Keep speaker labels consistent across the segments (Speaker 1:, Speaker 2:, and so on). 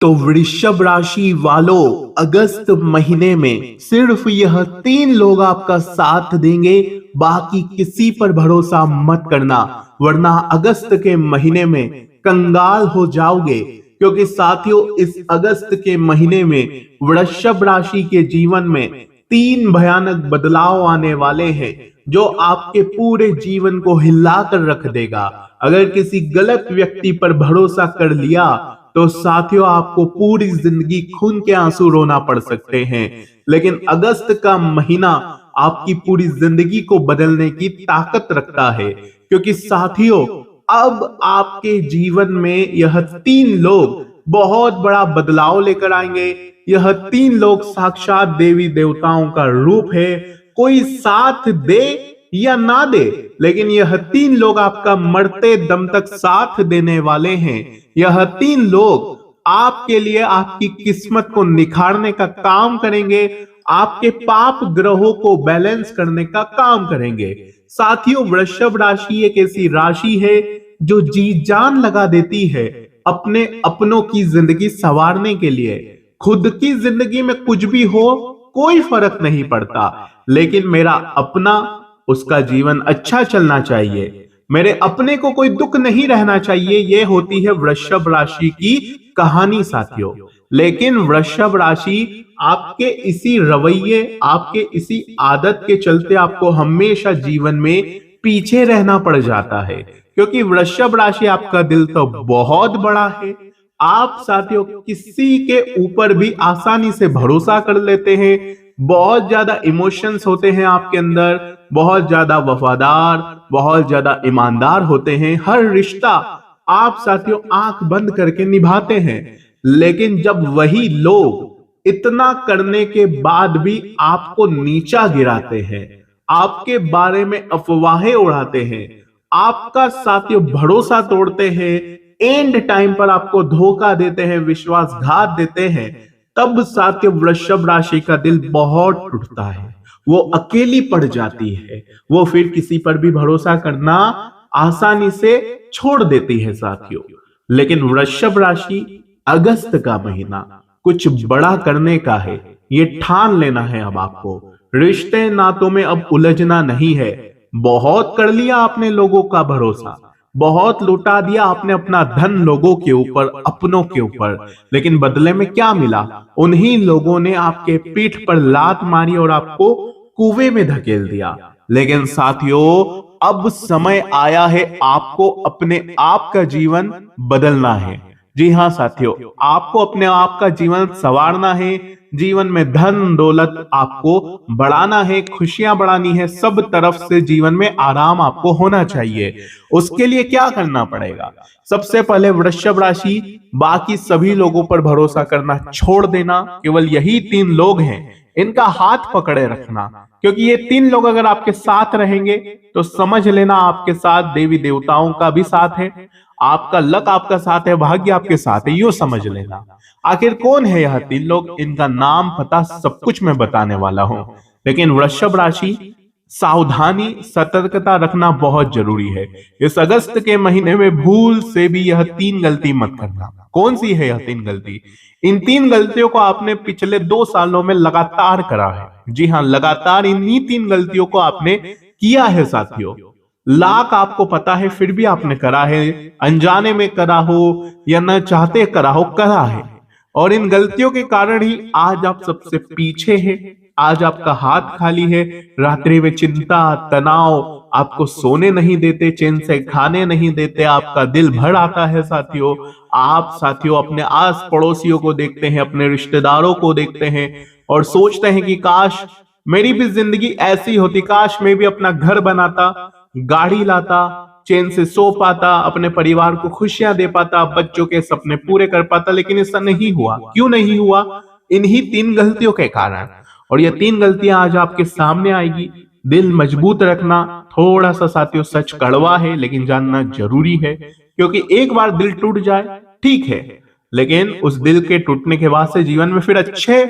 Speaker 1: तो वृषभ राशि वालों, अगस्त महीने में सिर्फ यह 3 लोग आपका साथ देंगे। बाकी किसी पर भरोसा मत करना, वरना अगस्त के महीने में कंगाल हो जाओगे। क्योंकि साथियों, इस अगस्त के महीने में वृषभ राशि के जीवन में 3 भयानक बदलाव आने वाले हैं, जो आपके पूरे जीवन को हिला कर रख देगा। अगर किसी गलत व्यक्ति पर भरोसा कर लिया तो साथियों, आपको पूरी जिंदगी खून के आंसू रोना पड़ सकते हैं। लेकिन अगस्त का महीना आपकी पूरी जिंदगी को बदलने की ताकत रखता है, क्योंकि साथियों, अब आपके जीवन में यह 3 लोग बहुत बड़ा बदलाव लेकर आएंगे। यह 3 लोग साक्षात देवी देवताओं का रूप है। कोई साथ दे या ना दे, लेकिन यह 3 लोग आपका मरते दम तक साथ देने वाले हैं। यह 3 लोग आपके लिए आपकी किस्मत को निखारने का काम करेंगे, आपके पाप ग्रहों को बैलेंस करने का काम करेंगे। साथियों, वृषभ राशि एक ऐसी राशि है जो जी जान लगा देती है अपने अपनों की जिंदगी संवारने के लिए। खुद की जिंदगी में कुछ भी हो, कोई फर्क नहीं पड़ता, लेकिन मेरा अपना, उसका जीवन अच्छा चलना चाहिए, मेरे अपने को कोई दुख नहीं रहना चाहिए। ये होती है वृषभ राशि की कहानी साथियों। लेकिन वृषभ राशि आपके इसी रवैये, आपके इसी आदत के चलते आपको हमेशा जीवन में पीछे रहना पड़ जाता है। क्योंकि वृषभ राशि, आपका दिल तो बहुत बड़ा है। आप साथियों किसी के ऊपर भी आसानी से भरोसा कर लेते हैं। बहुत ज्यादा इमोशंस होते हैं आपके अंदर, बहुत ज्यादा वफादार, बहुत ज्यादा ईमानदार होते हैं। हर रिश्ता आप साथियों आंख बंद करके निभाते हैं। लेकिन जब वही लोग इतना करने के बाद भी आपको नीचा गिराते हैं, आपके बारे में अफवाहें उड़ाते हैं, आपका साथियों भरोसा तोड़ते हैं, एंड टाइम पर आपको धोखा देते हैं, विश्वासघात देते हैं, तब साथियों वृषभ राशि का दिल बहुत टूटता है। वो अकेली पड़ जाती है। वो फिर किसी पर भी भरोसा करना आसानी से छोड़ देती है साथियों। लेकिन वृषभ राशि, अगस्त का महीना कुछ बड़ा करने का है। ये ठान लेना है अब आपको। रिश्ते नातों में अब उलझना नहीं है। बहुत कर लिया आपने लोगों का भरोसा, बहुत लुटा दिया आपने अपना धन लोगों के ऊपर, अपनों के ऊपर, लेकिन बदले में क्या मिला? उन्हीं लोगों ने आपके पीठ पर लात मारी और आपको कुएं में धकेल दिया। लेकिन साथियों, अब समय आया है आपको अपने आप का जीवन बदलना है। जी हाँ साथियों, आपको अपने आप का जीवन संवारना है। जीवन में धन दौलत आपको बढ़ाना है, खुशियां बढ़ानी है, सब तरफ से जीवन में आराम आपको होना चाहिए। उसके लिए क्या करना पड़ेगा? सबसे पहले वृषभ राशि, बाकी सभी लोगों पर भरोसा करना छोड़ देना। केवल यही 3 लोग हैं, इनका हाथ पकड़े रखना। क्योंकि ये 3 लोग अगर आपके साथ रहेंगे तो समझ लेना आपके साथ देवी देवताओं का भी साथ है, आपका लक आपका साथ है, भाग्य आपके साथ है, यूं समझ लेना। आखिर कौन है यह 3 लोग? इनका नाम पता सब कुछ मैं बताने वाला हूं। लेकिन वृषभ राशि, सावधानी सतर्कता रखना बहुत जरूरी है। इस अगस्त के महीने में भूल से भी यह 3 गलती मत करना। कौन सी है यह 3 गलती? इन 3 गलतियों को आपने पिछले 2 सालों में लगातार करा है। जी हाँ, लगातार इन्हीं 3 गलतियों को आपने किया है साथियों। लाख आपको पता है, फिर भी आपने करा है। अनजाने में करा हो या न चाहते करा हो, करा है। और इन गलतियों के कारण ही आज आप सबसे पीछे हैं। आज आपका हाथ खाली है। रात्रि में चिंता, तनाव आपको सोने नहीं देते, चैन से खाने नहीं देते, आपका दिल भर आता है साथियों। आप साथियों अपने आस पड़ोसियों को देखते हैं, अपने रिश्तेदारों को देखते हैं और सोचते हैं कि काश मेरी भी जिंदगी ऐसी होती, काश मैं भी अपना घर बनाता, गाड़ी लाता, चैन से सो पाता, अपने परिवार को खुशियां दे पाता, बच्चों के सपने पूरे कर पाता। लेकिन ऐसा नहीं हुआ। क्यों नहीं हुआ? इन्हीं 3 गलतियों के कारण। और ये 3 गलतियां आज आपके सामने आएगी। दिल मजबूत रखना। थोड़ा सा साथियों सच कड़वा है, लेकिन जानना जरूरी है। क्योंकि एक बार दिल टूट जाए ठीक है, लेकिन उस दिल के टूटने के बाद से जीवन में फिर अच्छे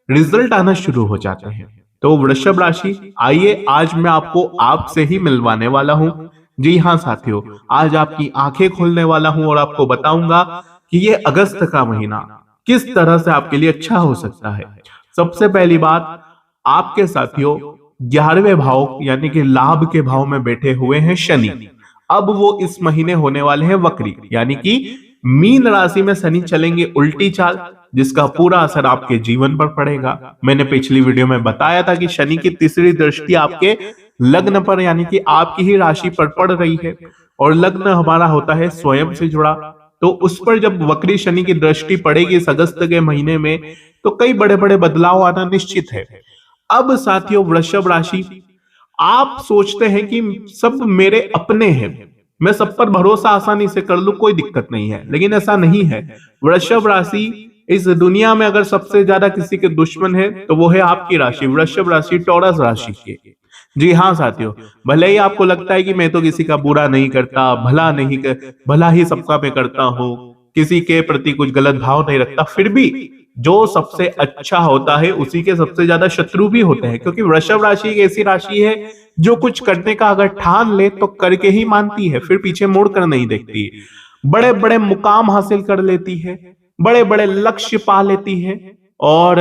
Speaker 1: रिजल्ट आना शुरू हो जाते हैं। तो वृषभ राशि, आइए आज मैं आपको आपसे ही मिलवाने वाला हूं। जी हाँ साथियों, आज आपकी आंखें खोलने वाला हूं और आपको बताऊंगा कि ये अगस्त का महीना किस तरह से आपके लिए अच्छा हो सकता है। सबसे पहली बात, आपके साथियों 11वें भाव यानी कि लाभ के भाव में बैठे हुए हैं शनि। अब वो इस महीने होने वाले हैं वक्री, यानी कि मीन राशि में शनि चलेंगे उल्टी चाल, जिसका पूरा असर आपके जीवन पर पड़ेगा। मैंने पिछली वीडियो में बताया था कि शनि की तीसरी दृष्टि आपके लग्न पर यानी कि आपकी ही राशि पर पड़ रही है, और लग्न हमारा होता है स्वयं से जुड़ा। तो उस पर जब वक्री शनि की दृष्टि पड़ेगी इस अगस्त के महीने में, तो कई बड़े बड़े बदलाव आना निश्चित है। अब साथियों वृषभ राशि, आप सोचते हैं कि सब मेरे अपने हैं, मैं सब पर भरोसा आसानी से कर लूं, कोई दिक्कत नहीं है, लेकिन ऐसा नहीं है। वृषभ राशि इस दुनिया में अगर सबसे ज्यादा किसी के दुश्मन है तो वो है आपकी राशि, वृषभ राशि, टॉरस राशि के। जी हाँ साथियों, भले ही आपको लगता है कि मैं तो किसी का बुरा नहीं करता, भला ही सबका मैं करता हूँ, किसी के प्रति कुछ गलत भाव नहीं रखता, फिर भी जो सबसे अच्छा होता है उसी के सबसे ज्यादा शत्रु भी होते हैं, क्योंकि वृषभ राशि एक ऐसी राशि है जो कुछ करने का अगर ठान ले तो करके ही मानती है, फिर पीछे मुड़ कर नहीं देखती। बड़े बड़े मुकाम हासिल कर लेती है, बड़े बड़े लक्ष्य पा लेती है, और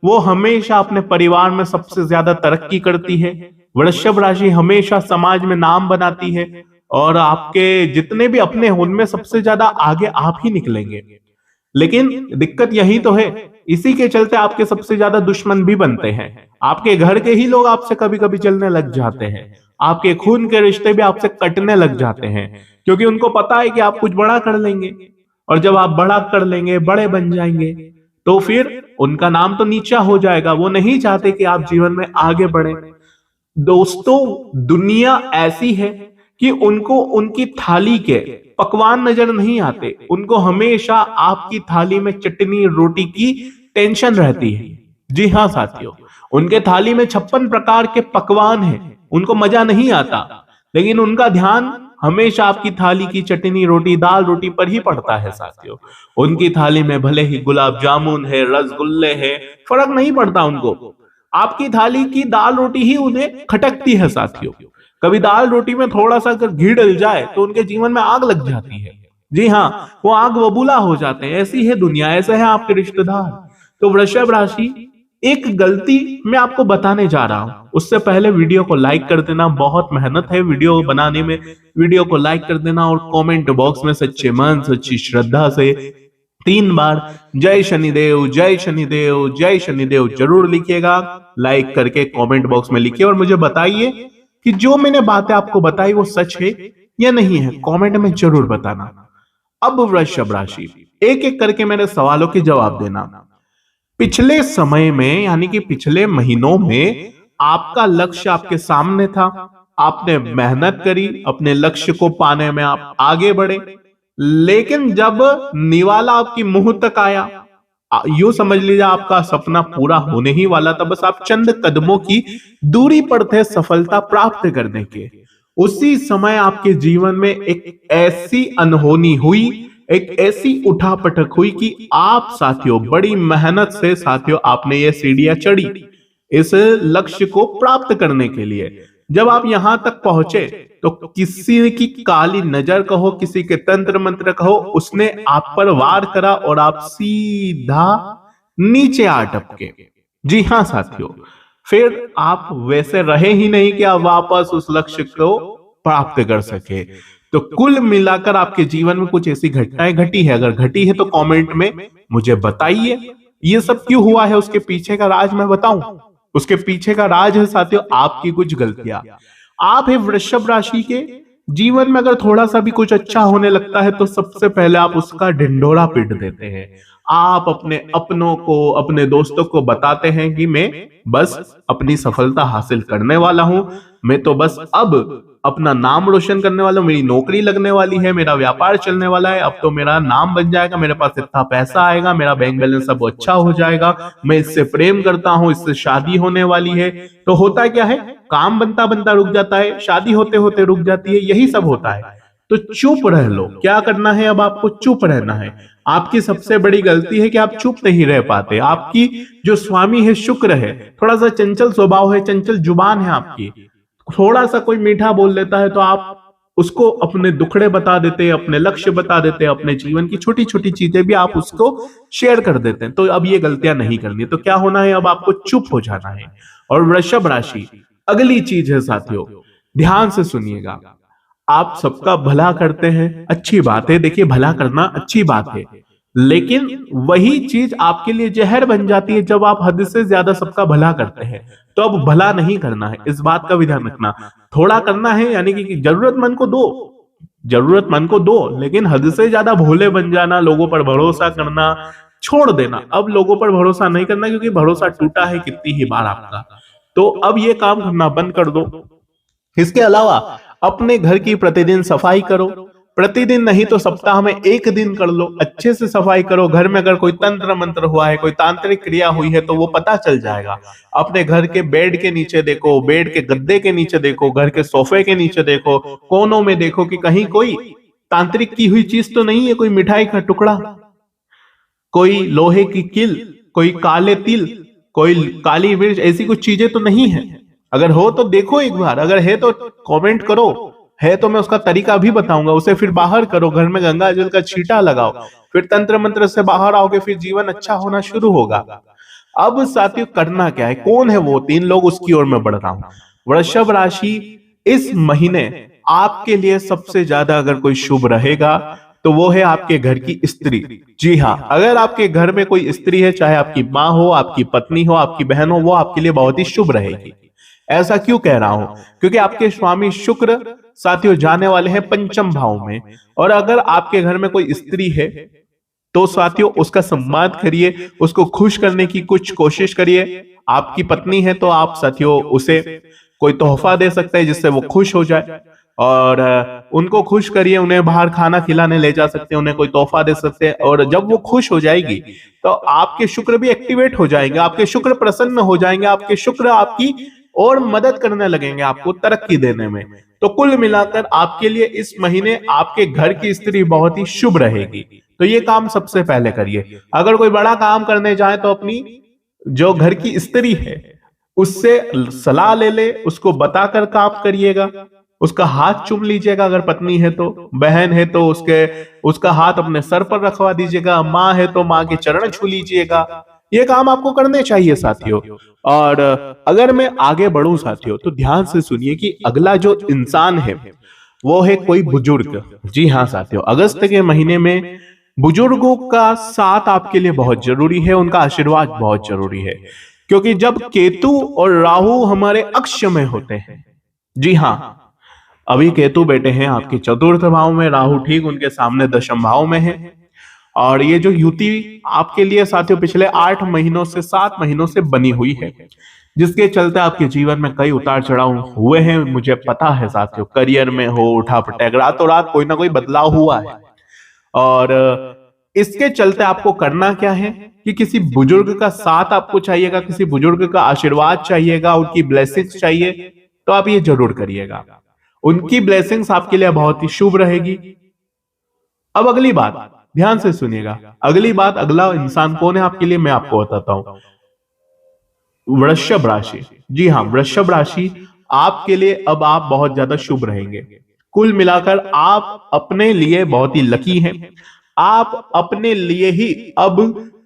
Speaker 1: वो हमेशा अपने परिवार में सबसे ज्यादा तरक्की करती है। वृषभ राशि हमेशा समाज में नाम बनाती है, और आपके जितने भी अपने हैं उनमें सबसे ज्यादा आगे आप ही निकलेंगे। लेकिन दिक्कत यही तो है, इसी के चलते आपके सबसे ज्यादा दुश्मन भी बनते हैं। आपके घर के ही लोग आपसे कभी कभी चलने लग जाते हैं, आपके खून के रिश्ते भी आपसे कटने लग जाते हैं, क्योंकि उनको पता है कि आप कुछ बड़ा कर लेंगे, और जब आप बड़ा कर लेंगे, बड़े बन जाएंगे, तो फिर उनका नाम तो नीचा हो जाएगा। वो नहीं चाहते कि आप जीवन में आगे बढ़े। दोस्तों, दुनिया ऐसी है कि उनको उनकी थाली के पकवान नजर नहीं आते, उनको हमेशा आपकी थाली में चटनी रोटी की टेंशन रहती है। जी हाँ साथियों, उनके थाली में 56 प्रकार के पकवान हैं, उनको मजा नहीं आता, लेकिन उनका ध्यान हमेशा आपकी थाली की चटनी रोटी दाल रोटी पर ही पड़ता है साथियों। उनकी थाली में भले ही गुलाब जामुन है, रसगुल्ले है, फर्क नहीं पड़ता उनको, आपकी थाली की दाल रोटी ही उन्हें खटकती है साथियों। कभी दाल रोटी में थोड़ा सा अगर घी डल जाए तो उनके जीवन में आग लग जाती है। जी हाँ, वो आग बबूला हो जाते हैं। ऐसी है दुनिया, ऐसे हैं आपके रिश्तेदार। तो वृषभ राशि, एक गलती मैं आपको बताने जा रहा हूं, उससे पहले वीडियो को लाइक कर देना, बहुत मेहनत है वीडियो बनाने में। वीडियो को लाइक कर देना, और कमेंट बॉक्स में सच्चे मन सच्ची श्रद्धा से 3 बार जय शनिदेव जय शनिदेव जय शनिदेव जरूर लिखिएगा। लाइक करके कमेंट बॉक्स में लिखिए और मुझे बताइए कि जो मैंने बातें आपको बताई वो सच है या नहीं है, कमेंट में जरूर बताना। अब वृषभ राशि, एक एक करके मेरे सवालों के जवाब देना। पिछले समय में यानी कि पिछले महीनों में आपका लक्ष्य आपके सामने था, आपने मेहनत करी, अपने लक्ष्य को पाने में आप आगे बढ़े, लेकिन जब निवाला आपकी मुंह तक आया, यूं समझ लीजिए आपका सपना पूरा होने ही वाला था, बस आप चंद कदमों की दूरी पर थे सफलता प्राप्त करने के। उसी समय आपके जीवन में एक ऐसी अनहोनी हुई, एक ऐसी उठापटक हुई कि आप साथियों बड़ी मेहनत से साथियों आपने ये सीढ़ियां चढ़ी इस लक्ष्य को प्राप्त करने के लिए। जब आप यहां तक पहुंचे तो किसी की काली नजर कहो, किसी के तंत्र मंत्र कहो, उसने आप पर वार करा और आप सीधा नीचे आ टपके। जी हाँ साथियों, फिर आप वैसे रहे ही नहीं कि आप वापस उस लक्ष्य को प्राप्त कर सके। तो कुल मिलाकर आपके जीवन में कुछ ऐसी घटनाएं घटी है, अगर घटी है तो कमेंट में मुझे बताइए। ये सब क्यों हुआ है, उसके पीछे का राज मैं बताऊं। उसके पीछे का राज है साथियों आपकी कुछ गलतियां। आप है वृषभ राशि के, जीवन में अगर थोड़ा सा भी कुछ अच्छा होने लगता है तो सबसे पहले आप उसका ढिंढोरा पीट देते हैं। आप अपने अपनों को, अपने दोस्तों को बताते हैं कि मैं बस अपनी सफलता हासिल करने वाला हूं, मैं तो बस अब अपना नाम रोशन करने वाला हूं, मेरी नौकरी लगने वाली है, मेरा व्यापार चलने वाला है, अब तो मेरा नाम बन जाएगा, मेरे पास इतना पैसा आएगा, मेरा बैंक बैलेंस सब अच्छा हो जाएगा, मैं इससे प्रेम करता हूं, इससे शादी होने वाली है। तो होता क्या है, काम बनता बनता रुक जाता है, शादी होते होते रुक जाती है, यही सब होता है। तो चुप रह लो, क्या करना है, अब आपको चुप रहना है। आपकी सबसे बड़ी गलती है कि आप चुप नहीं रह पाते। आपकी जो स्वामी है शुक्र है, थोड़ा सा चंचल स्वभाव है, चंचल जुबान है आपकी, थोड़ा सा कोई मीठा बोल लेता है तो आप उसको अपने दुखड़े बता देते हैं, अपने लक्ष्य बता देते हैं, अपने जीवन की छोटी छोटी चीजें भी आप उसको शेयर कर देते हैं। तो अब ये गलतियां नहीं करनी। तो क्या होना है, अब आपको चुप हो जाना है। और वृषभ राशि, अगली चीज है साथियों, ध्यान से सुनिएगा। आप सबका भला करते हैं, अच्छी बात है, देखिए भला करना अच्छी बात है, लेकिन वही चीज आपके लिए जहर बन जाती है जब आप हद से ज्यादा सबका भला करते हैं। तो अब भला नहीं करना है, इस बात का भी ध्यान रखना। थोड़ा करना है, यानी कि जरूरतमंद को दो, जरूरतमंद को दो, लेकिन हद से ज्यादा भोले बन जाना, लोगों पर भरोसा करना छोड़ देना। अब लोगों पर भरोसा नहीं करना, क्योंकि भरोसा टूटा है कितनी ही बार आपका। तो अब ये काम करना बंद कर दो। इसके अलावा अपने घर की प्रतिदिन सफाई करो। प्रतिदिन नहीं तो सप्ताह में एक दिन कर लो, अच्छे से सफाई करो। घर में अगर कोई तंत्र मंत्र हुआ है, कोई तांत्रिक क्रिया हुई है, तो वो पता चल जाएगा। अपने घर के बेड के नीचे देखो, बेड के गद्दे के नीचे देखो, घर के सोफे के नीचे देखो, कोनों में देखो कि कहीं कोई तांत्रिक की हुई चीज तो नहीं है। कोई मिठाई का टुकड़ा, कोई लोहे की किल, कोई काले तिल, कोई काली मिर्च, ऐसी कुछ चीजें तो नहीं है। अगर हो तो देखो एक बार, अगर है तो कमेंट करो, है तो मैं उसका तरीका भी बताऊंगा। उसे फिर बाहर करो, घर में गंगा जल का छींटा लगाओ, फिर तंत्र मंत्र से बाहर आओगे, फिर जीवन अच्छा होना शुरू होगा। अब साथियों करना क्या है, कौन है वो 3 लोग, उसकी ओर मैं बढ़ रहा हूं। वृषभ राशि, इस महीने आपके लिए सबसे ज्यादा अगर कोई शुभ रहेगा तो वो है आपके घर की स्त्री। जी हाँ, अगर आपके घर में कोई स्त्री है, चाहे आपकी माँ हो, आपकी पत्नी हो, आपकी बहन हो, वो आपके लिए बहुत ही शुभ रहेगी। ऐसा क्यों कह रहा हूं, क्योंकि आपके स्वामी शुक्र साथियों जाने वाले हैं पंचम भाव में। और अगर आपके घर में कोई स्त्री है तो साथियों उसका सम्मान करिए, उसको खुश करने की कुछ कोशिश करिए। आपकी पत्नी है तो आप साथियों उसे कोई तोहफा दे सकते हैं जिससे वो खुश हो जाए, और उनको खुश करिए। उन्हें बाहर खाना खिलाने ले जा सकते हैं, उन्हें कोई तोहफा दे सकते हैं। और जब वो खुश हो जाएगी तो आपके शुक्र भी एक्टिवेट हो जाएंगे, आपके शुक्र प्रसन्न हो जाएंगे, आपके शुक्र आपकी और मदद करने लगेंगे, आपको तरक्की देने में। तो कुल मिलाकर आपके लिए इस महीने आपके घर की स्त्री बहुत ही शुभ रहेगी। तो ये काम सबसे पहले करिए। अगर कोई बड़ा काम करने जाए तो अपनी जो घर की स्त्री है उससे सलाह ले, उसको बताकर काम करिएगा। उसका हाथ चूम लीजिएगा, अगर पत्नी है तो, बहन है तो उसका हाथ अपने सर पर रखवा दीजिएगा, माँ है तो माँ के चरण छू लीजिएगा। ये काम आपको करने चाहिए साथियों। और अगर मैं आगे बढ़ूं साथियों, तो ध्यान से सुनिए कि अगला जो इंसान है वो है कोई बुजुर्ग। जी हाँ साथियों, अगस्त के महीने में बुजुर्गों का साथ आपके लिए बहुत जरूरी है, उनका आशीर्वाद बहुत जरूरी है। क्योंकि जब केतु और राहु हमारे अक्ष में होते हैं, जी हाँ, अभी केतु बैठे हैं आपके चतुर्थ भाव में, राहु ठीक उनके सामने दशम भाव में है। और ये जो युति आपके लिए साथियों पिछले 8 महीनों से 7 महीनों से बनी हुई है, जिसके चलते आपके जीवन में कई उतार चढ़ाव हुए हैं, मुझे पता है साथियों। करियर में हो उठा पटक, रातों रात कोई ना कोई बदलाव हुआ है। और इसके चलते आपको करना क्या है कि किसी बुजुर्ग का साथ आपको चाहिएगा, किसी बुजुर्ग का आशीर्वाद चाहिएगा, उनकी ब्लेसिंग्स चाहिए, तो आप ये जरूर करिएगा। उनकी ब्लेसिंग्स आपके लिए बहुत ही शुभ रहेगी। अब अगली बात ध्यान से सुनिएगा, अगली बात, अगला इंसान कौन है आपके लिए, मैं आपको बताता हूं। वृषभ राशि। जी हाँ, वृषभ राशि आपके लिए अब आप बहुत ज्यादा शुभ रहेंगे। कुल मिलाकर आप अपने लिए बहुत ही लकी हैं। आप अपने लिए ही अब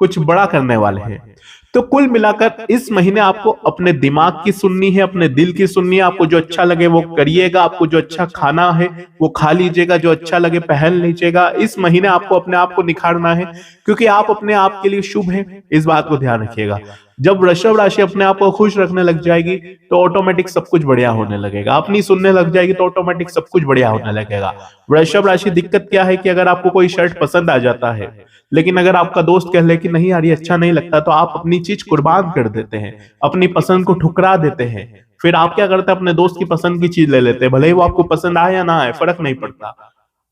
Speaker 1: कुछ बड़ा करने वाले हैं। तो कुल मिलाकर इस महीने आपको अपने दिमाग की सुननी है, अपने दिल की सुननी है। आपको जो अच्छा लगे वो करिएगा, आपको जो अच्छा खाना है वो खा लीजिएगा, जो अच्छा लगे पहन लीजिएगा। इस महीने आपको अपने आप को निखारना है, क्योंकि आप अपने आप के लिए शुभ हैं, इस बात को ध्यान रखिएगा। जब वृषभ राशि अपने आप को खुश रखने लग जाएगी तो ऑटोमेटिक सब कुछ बढ़िया होने लगेगा। अपनी सुनने लग जाएगी तो ऑटोमेटिक सब कुछ बढ़िया होने लगेगा। वृषभ राशि, दिक्कत क्या है कि अगर आपको कोई शर्ट पसंद आ जाता है, लेकिन अगर आपका दोस्त कह ले कि नहीं यार ये अच्छा नहीं लगता, तो आप अपनी चीज कुर्बान कर देते हैं, अपनी पसंद को ठुकरा देते हैं। फिर आप क्या करते हैं, अपने दोस्त की पसंद की चीज ले लेते हैं, भले ही वो आपको पसंद आए या ना आए, फर्क नहीं पड़ता।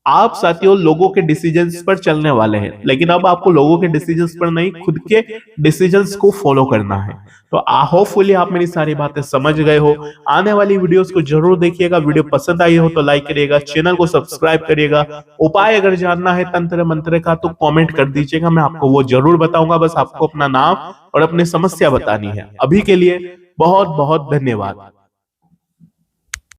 Speaker 1: आप साथियों लोगों के डिसीजंस पर चलने वाले हैं, लेकिन अब आपको लोगों के डिसीजंस पर नहीं, खुद के डिसीजंस को फॉलो करना है। तो होपफुली आप मेरी सारी बातें समझ गए हो। आने वाली वीडियोस को जरूर देखिएगा। वीडियो पसंद आई हो तो लाइक करिएगा, चैनल को सब्सक्राइब करिएगा। उपाय अगर जानना है तंत्र मंत्र का तो कमेंट कर दीजिएगा, मैं आपको वो जरूर बताऊंगा। बस आपको अपना नाम और अपनी समस्या बतानी है। अभी के लिए बहुत बहुत धन्यवाद।